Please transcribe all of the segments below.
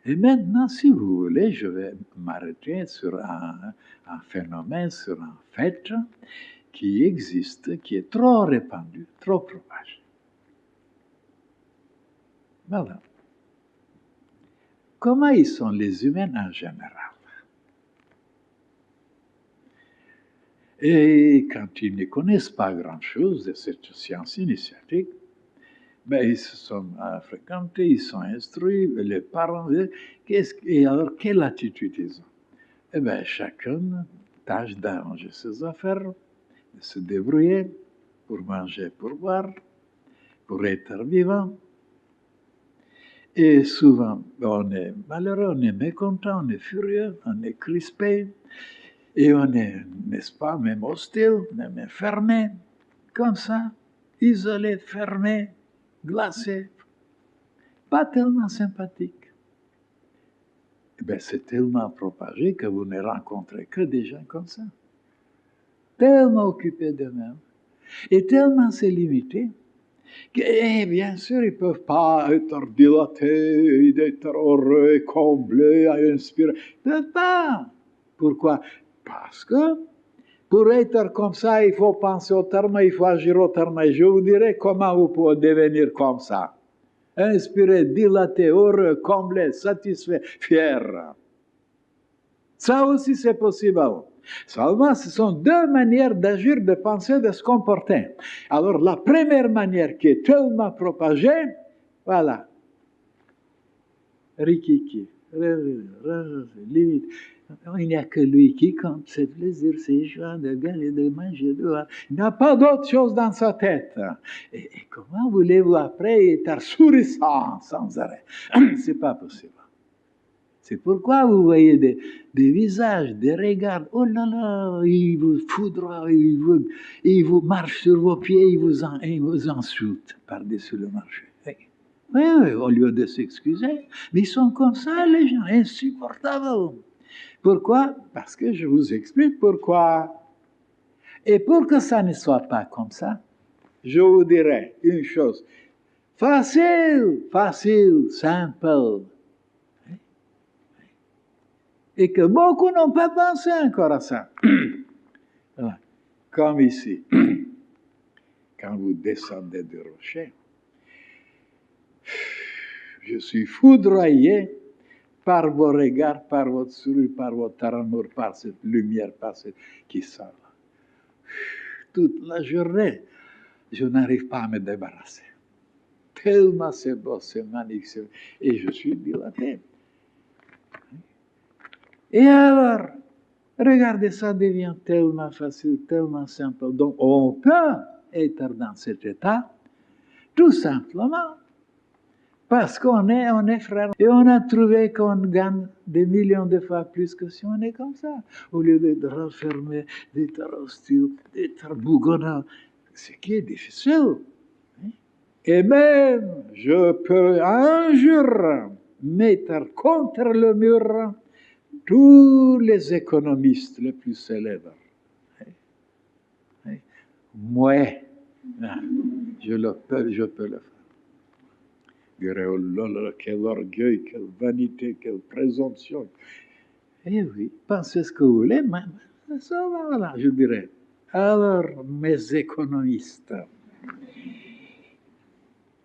Et maintenant, si vous voulez, je vais m'arrêter sur un phénomène, sur un fait qui existe, qui est trop répandu, trop propagé. Voilà. Comment ils sont les humains en général? Et quand ils ne connaissent pas grand-chose de cette science initiatique, ben, ils se sont fréquentés, ils sont instruits, les parents. Et alors, quelle attitude ils ont? Eh bien, chacun tâche d'arranger ses affaires, de se débrouiller pour manger, pour boire, pour être vivant. Et souvent, on est malheureux, on est mécontent, on est furieux, on est crispé, et on est, n'est-ce pas, même hostile, même fermé, comme ça, isolé, fermé, glacé, pas tellement sympathique. Eh bien, c'est tellement propagé que vous ne rencontrez que des gens comme ça, tellement occupés d'eux-mêmes, et tellement c'est limité, que bien sûr, ils ne peuvent pas être dilatés, être heureux, comblés, inspirés. Ils ne peuvent pas. Pourquoi? Parce que pour être comme ça, il faut penser autrement, il faut agir autrement. Et je vous dirai comment vous pouvez devenir comme ça. Inspiré, dilaté, heureux, comblé, satisfait, fier. Ça aussi, c'est possible. Seulement, ce sont deux manières d'agir, de penser, de se comporter. Alors, la première manière qui est tellement propagée, voilà. Rikiki. Limite. Il n'y a que lui qui compte, c'est plaisir, c'est joie de gagner, de manger, de voir. Il n'y a pas d'autre chose dans sa tête. Et comment voulez-vous après être sourissant sans arrêt? C'est pas possible. C'est pourquoi vous voyez des visages, des regards, oh là là, il vous foudroie, il vous marche sur vos pieds, il vous insulte par-dessus le marché. Oui, au lieu de s'excuser, mais ils sont comme ça, les gens, insupportables. Pourquoi? Parce que je vous explique pourquoi. Et pour que ça ne soit pas comme ça, je vous dirai une chose. Facile, simple. Et que beaucoup n'ont pas pensé encore à ça. Comme ici, quand vous descendez du rocher, je suis foudroyé par vos regards, par votre sourire, par votre amour, par cette lumière, qui sort. Toute la journée, je n'arrive pas à me débarrasser. Tellement c'est beau, c'est magnifique, et je suis dilaté. Et alors, regardez, ça devient tellement facile, tellement simple. Donc, on peut être dans cet état, tout simplement, parce qu'on est frère. Et on a trouvé qu'on gagne des millions de fois plus que si on est comme ça. Au lieu d'être renfermé, d'être hostile, d'être bougonnant. Ce qui est difficile. Et même, je peux un jour mettre contre le mur tous les économistes les plus célèbres. Moi, je peux le faire. Je dirais, oh là là, quel orgueil, quelle vanité, quelle présomption. Eh oui, pensez ce que vous voulez, mais ça va, voilà, je dirais. Alors, mes économistes,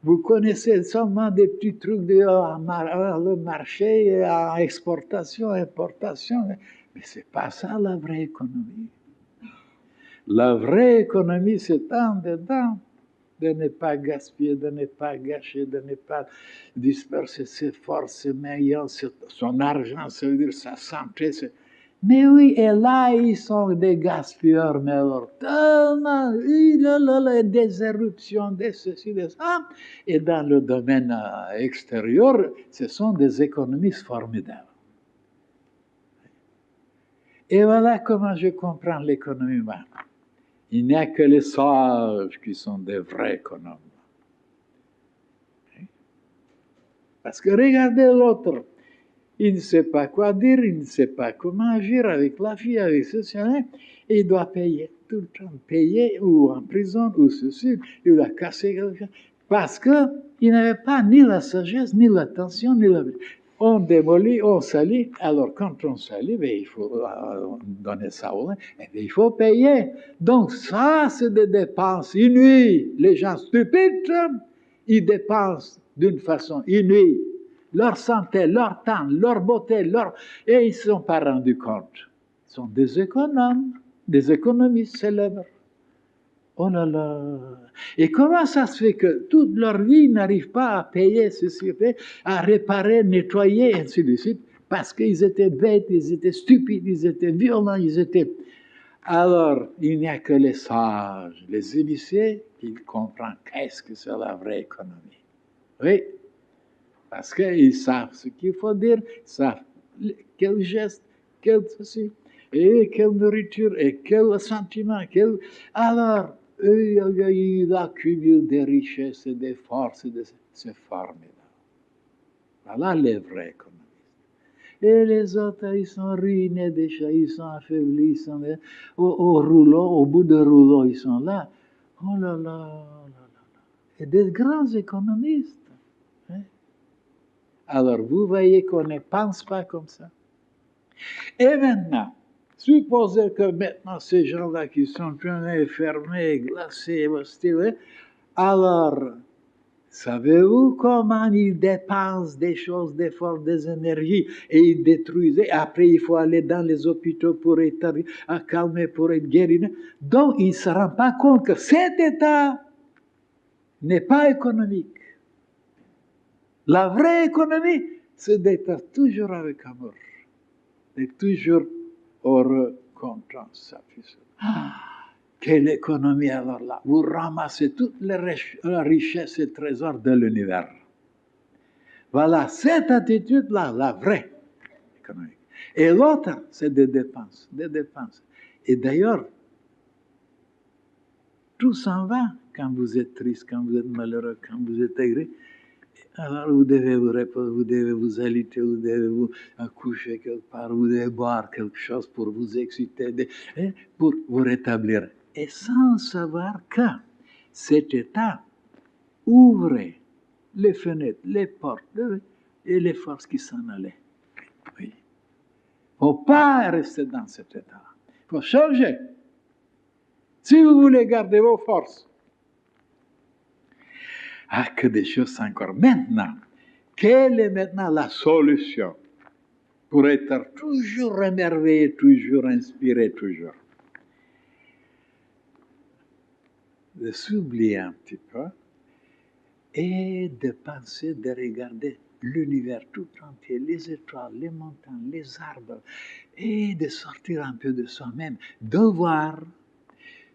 vous connaissez seulement des petits trucs de le marché, exportation, importation, mais ce n'est pas ça la vraie économie. La vraie économie, c'est en dedans, de ne pas gaspiller, de ne pas gâcher, de ne pas disperser ses forces, ses moyens, son argent, ça veut dire sa santé. Mais oui, et là, ils sont des gaspilleurs, mais alors, tellement, des éruptions, des ceci, des ça. Et dans le domaine extérieur, ce sont des économistes formidables. Et voilà comment je comprends l'économie humaine. Il n'y a que les sages qui sont des vrais économes. Parce que regardez l'autre. Il ne sait pas quoi dire, il ne sait pas comment agir avec la fille, avec ceci, et il doit payer, tout le temps, payer, ou en prison, ou ceci, il doit casser quelque chose. Parce qu'il n'avait pas ni la sagesse, ni l'attention, ni la... on démolit, on salit. Alors, quand on salit, il faut donner ça aux gens, il faut payer. Donc, ça, c'est des dépenses inouïes. Les gens stupides, ils dépensent d'une façon inouïe leur santé, leur temps, leur beauté, et ils ne se sont pas rendus compte. Ils sont des économes, des économistes célèbres. Oh là là! Et comment ça se fait que toute leur vie, ils n'arrivent pas à payer ceci, à réparer, nettoyer, et ainsi de suite, parce qu'ils étaient bêtes, ils étaient stupides, ils étaient violents, ils étaient... Alors, il n'y a que les sages, les initiés, qui comprennent qu'est-ce que c'est la vraie économie. Oui, parce qu'ils savent ce qu'il faut dire, ils savent quel geste, quel ceci, et quelle nourriture, et quel sentiment, Alors, ils accumulent des richesses et des forces, c'est formidable. Voilà les vrais économistes. Et les autres, ils sont ruinés déjà, ils sont affaiblis, ils sont au rouleau, au bout de rouleau, ils sont là. Oh là là, oh là là. Et des grands économistes. Hein? Alors, vous voyez qu'on ne pense pas comme ça. Et maintenant, supposez que maintenant ces gens-là qui sont fermés, glacés, hostiles, alors, savez-vous comment ils dépensent des choses, des forces, des énergies, et ils détruisent, et après il faut aller dans les hôpitaux pour être calmé, pour être guéri. Donc, ils ne se rendent pas compte que cet état n'est pas économique. La vraie économie, c'est d'être toujours avec amour, d'être toujours heureux, content, satisfait. Quelle économie alors là! Vous ramassez toutes les richesses et trésors de l'univers. Voilà cette attitude-là, la vraie économie. Et l'autre, c'est des dépenses, des dépenses. Et d'ailleurs, tout s'en va quand vous êtes triste, quand vous êtes malheureux, quand vous êtes aigri. Alors vous devez vous reposer, vous devez vous aliter, vous devez vous coucher quelque part, vous devez boire quelque chose pour vous exciter, pour vous rétablir. Et sans savoir que cet état ouvre les fenêtres, les portes et les forces qui s'en allaient. Oui. Il ne faut pas rester dans cet état. Il faut changer. Si vous voulez garder vos forces. Ah, que des choses encore. Maintenant, quelle est maintenant la solution pour être toujours émerveillé, toujours inspiré, toujours? De s'oublier un petit peu et de penser, de regarder l'univers tout entier, les étoiles, les montagnes, les arbres, et de sortir un peu de soi-même, de voir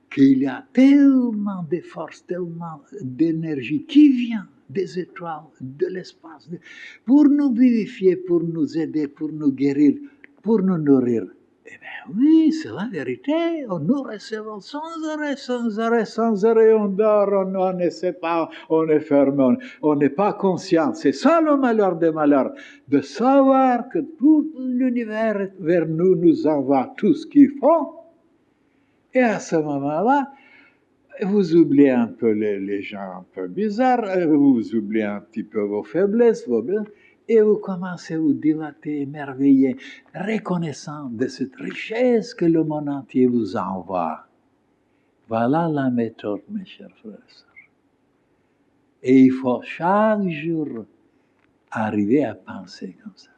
qu'il y a tellement de force, tellement d'énergie qui vient des étoiles, de l'espace, pour nous vivifier, pour nous aider, pour nous guérir, pour nous nourrir. Eh bien oui, c'est la vérité. Nous recevons sans arrêt, on dort, on ne sait pas, on est fermé, on n'est pas conscient. C'est ça le malheur des malheurs, de savoir que tout l'univers vers nous nous envoie tout ce qu'il faut. Et à ce moment-là, vous oubliez un peu les gens un peu bizarres, vous oubliez un petit peu vos faiblesses, et vous commencez à vous dilater, émerveiller, reconnaissant de cette richesse que le monde entier vous envoie. Voilà la méthode, mes chers frères et sœurs. Et il faut chaque jour arriver à penser comme ça.